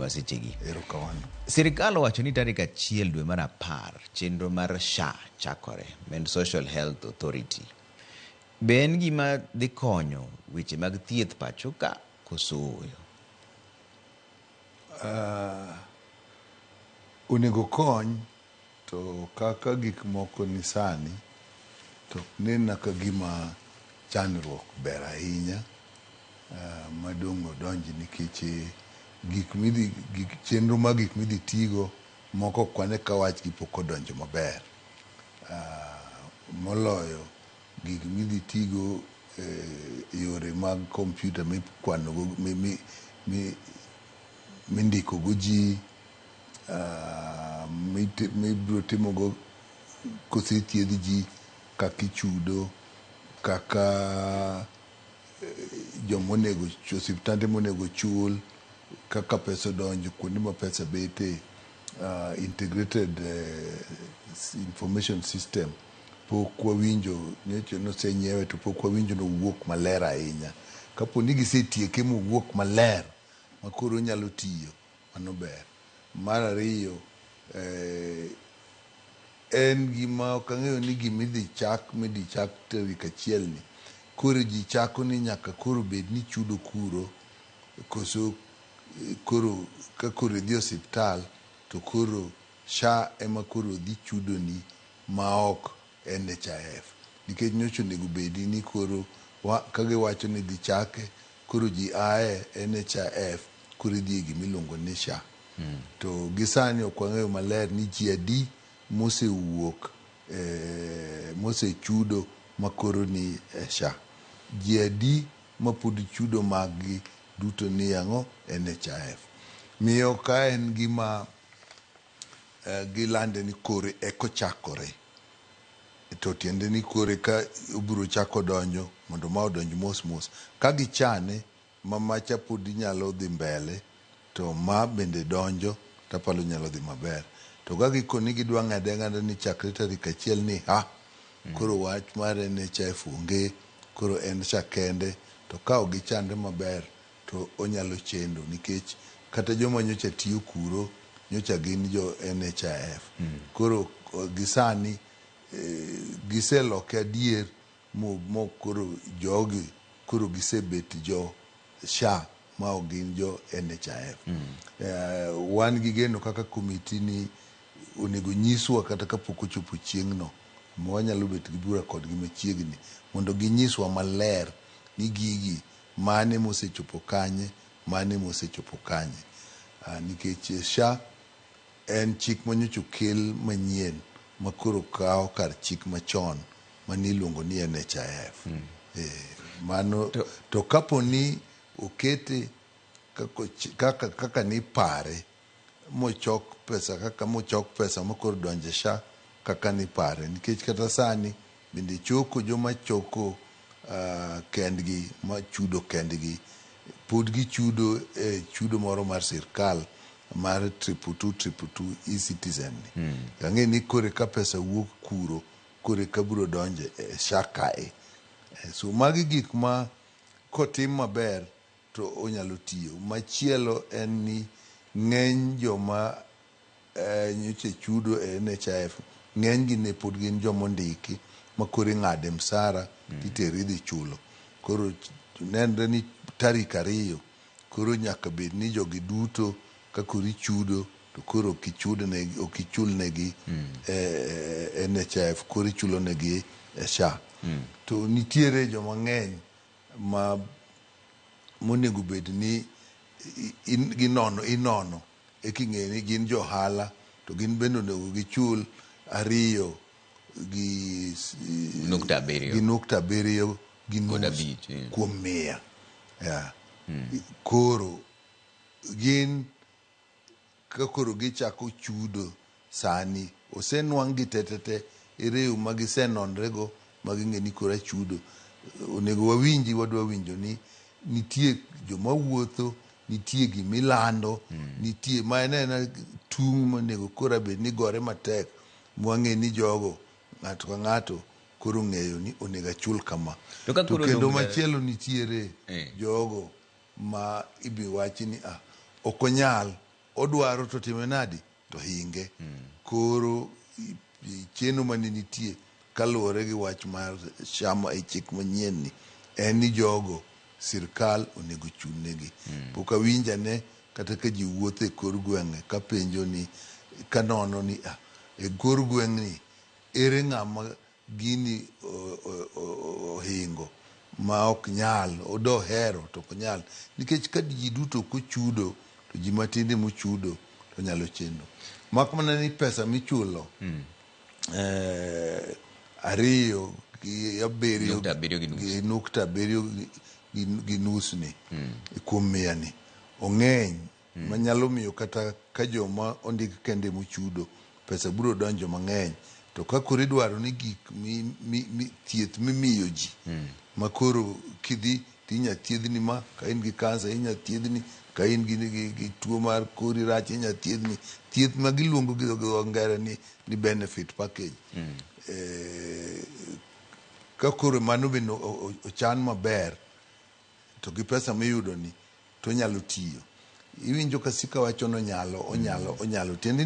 seche gi. Erokamano. Sirikal owacho ni tarik 1 dwe mar 10 chenro mar SHA chakore, and Social Health Authority. Be en gima dhi konyo weche mag thieth pacho ka koso oyo? Onego kony, to kaka gik moko ni sani, to nena ka gima chandruok ber ahinya madong' odonji nikech chenro mag gik midhi tigo moko kwane ka wachgi pok odonjo maber. Moloyo gik midhi tigo yore mag kompyuta mikwanogo, mindikogo ji, mibiro timogo kosethiedh ji, kaka ichudo, kaka osiptande monego chul, kaka pesa donjo kuonde ma pesa bete, integrated information system. Pok wawinjo, nyocha nosenyiewe to pok wawinjo nowuok maler ahinya. Kapo ni gisetieke mowuok maler makoro nyalo tiyo, mano ber. Mar ariyo, en gima ok ang'eyo ni midhi chak tarik 1 ni, koro ji chako ni nyaka koro bed ni chudo kuro, koso koro ka koro idhi osiptal to koro SHA ema koro dhi chudoni maok NHIF. Nikech nyocha onego bedi ni koro kagiwacho ni dhi chake, koro ji ae NHIF koro idhi gimiluongo ni SHA. To gisani ok wang'eyo maler ni ji adi mosewuok, mosechudo makoro ni SHA. Ji adi mapod chudo maggi duto ni ang'o? NHIF. Miyo ka en gima gilande ni kore ekochakore, to tiende ni kore ka ubiro chako donjo mondo ma odonj mos mos. Ka gichane macha pod nyalo dhi mbele, to ma bende donjo tapalo nyalo dhi maber. To ka gikoni gidwa ng'ade ni chakre tarik 1 ni koro wach mar NHIF onge, koro en SHA kende, to ka ok gichande maber to onyalo chendo, nikech kata joma nyocha tiyo kuro nyocha gin jo NHIF. Koro gisani giseloke adier mo koro jogi koro gisebet jo SHA ma ok gin jo NHIF. Wan gi geno kaka komiti ni onego nyiswa kata kapok ochopo chieng'no, wanyalo bet gi bura kodgi machiegni mondo ginyiswa maler ni gigi mane mosechopo kanye, mane mosechopo kanye. Nikech SHA en chik manyocha okel manyien makoro kawo kar chik machon maniluongo ni NHIF. Mano to kapo ni okete kaka ni pare mochok pesa makoro donje SHA kaka ni pare, nikech kata sani bende choko joma choko kendgi, machudo kendgi, pod gichudo chudo moro mar sirkal mar 222 e-Citizen ni. Ang'e ni kore ka pesa wuok kuro, kore ka biro donje SHA kae. So magi gik ma kotim maber to onyalo tiyo. Machielo en ni ng'eny joma nyocha chudo NHIF, ng'eny gi ne pod gin joma ondiki makoro ing'ade msara titero idhi chulo. Koro nenre ni tarik 2 koro nyaka bed ni jogi duto ka koro ichudo to koro ok ichulnegi NHIF, koro ichulonegi SHA. To nitiere joma ng'eny monego bed ni inono eking'e ni gin johala, to gin bende onego gichul 2 gi nukta 7 gi nus kuom 100. Koro gin ka koro gichako chudo sani, osenwang' gi tetete ireu magisenonrego maging'e ni koro chudo. Onego wadwa winjo ni nitie joma wuotho, nitie gimilando, nitie ma en tung' monego koro bed ni gore matek mwang'e ni jogo ng'ato ka ng'ato koro ng'eyo ni onego achul kama. To kendo machielo nitiere jogo ma ibi wachi ni ok onyal odwaro to time nadi to hinge. Koro cheno mane nitie kaluwore gi wach mar chama e chik manyien ni en ni jogo sirkal onego chungnegi. Pok awinjane kata ka ji wuotho e kor gwenge ka penjo ni kanono ni e kor gweng'ni ere ng'ama gini ohingo ma ok nyal odo hero to ok nyal, nikech ka ji duto kochudo to ji matinde mochudo to nyalo chendo. Mak mana ni pesa michulo 2.7 gi nus ni kuom 100 ni ong'eny manyalo miyo kata ka joma ondik kende mochudo pesa biro donjo mang'eny. To ka koro idwaro ni gik thieth mimiyo ji makoro kidhi tinya thiedhni ma ka in gi kansa inya thiedhni, ka in gi tuo mar kori rach inya thiedhni, thieth ma giluongo gi ngere ni benefit package. Ka koro mano bende ochan maber to gi pesa miyudo ni to nyalo tiyo. Iwinjo ka sika wacho no onyalo tiende